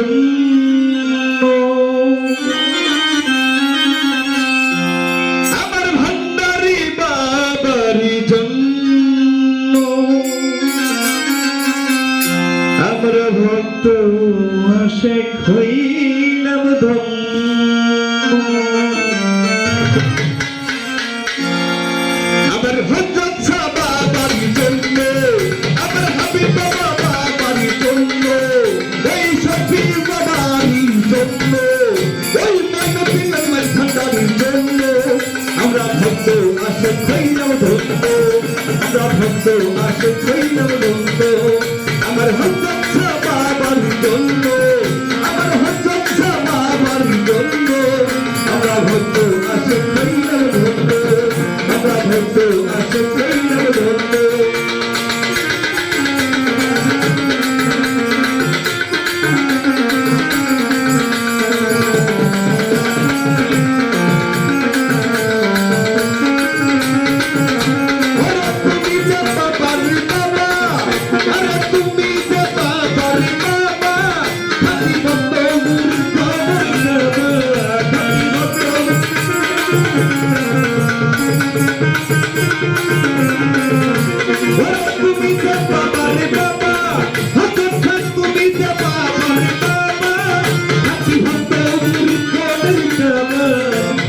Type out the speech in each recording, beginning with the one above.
জন্য আমার ভান্ডারি বাবারি জন্য আমরা ভক্ত আশেক হইলাম ধন্য আমার হযরত শাহ বাবার জন্য আমার হাবিব বাবার জন্য এই শফি বাবার জন্য ওই মানবীর ভান্ডারির জন্য আমরা ভক্ত আশেক হইলাম ধন্য আমরা ভক্ত আশেক হইলাম ধন্য আমার হযরত শাহ বাবার জন্য আমার হযরত শাহ বাবার জন্য আমরা ভক্ত আশেক হইলাম ধন্য আমরা ভক্ত আশেক হইলাম ধন্য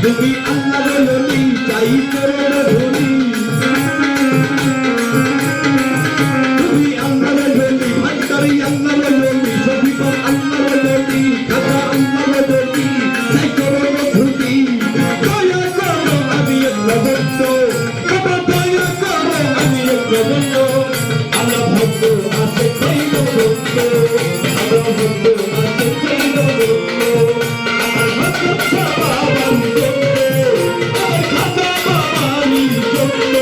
তুমি আল্লাহর ওলি চাই করো ধনী তুমি আল্লাহর ওলি ভান্ডারি আল্লাহর ওলি শফিকর আল্লাহর ওলি খাজা আল্লাহর ওলি চাই করো ধনী দয়া করো আমি আল্লাহ ভক্ত বাবা দয়া করো আমি আল্লাহ ভক্ত আল্লাহ ভক্ত আশেক হইলাম ভক্ত আল্লাহ ভক্ত আশেক হইলাম ভক্ত আমার ভক্ত বাবার জন্য আমার খাজা বাবার জন্য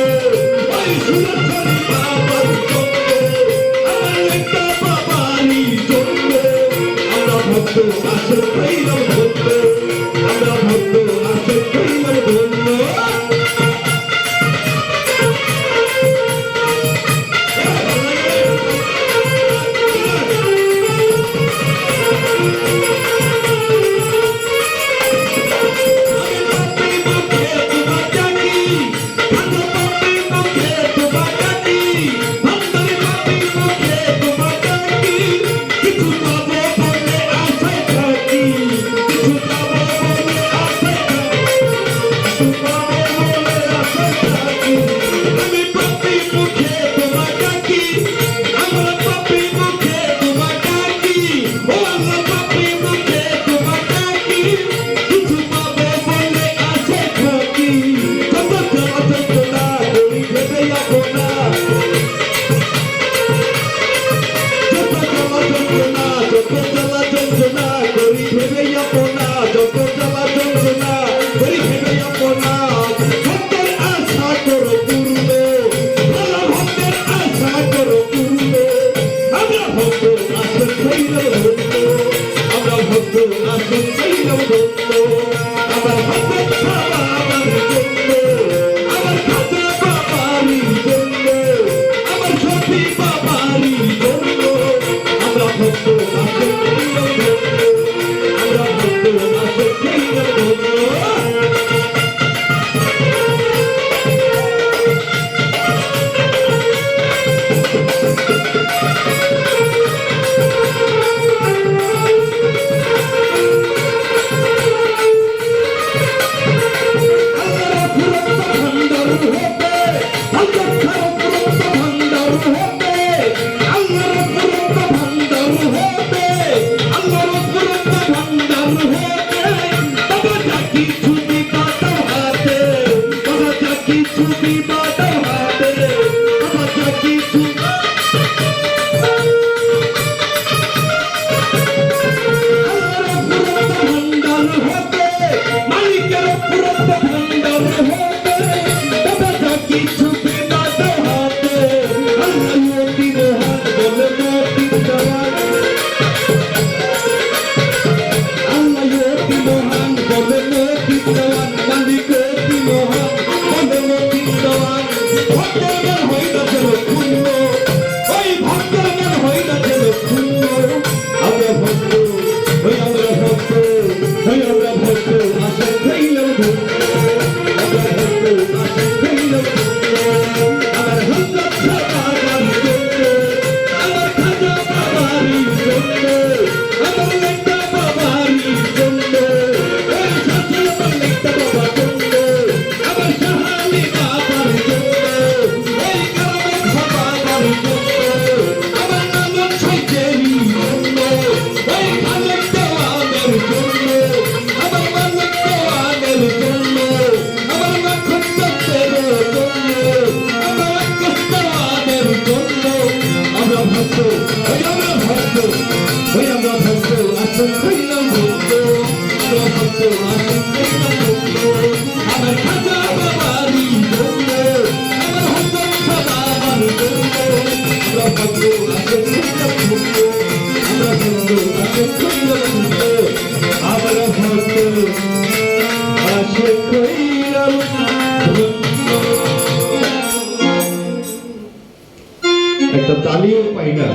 একটা তালিও পাই না,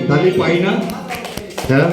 তালি পাই না, হ্যাঁ।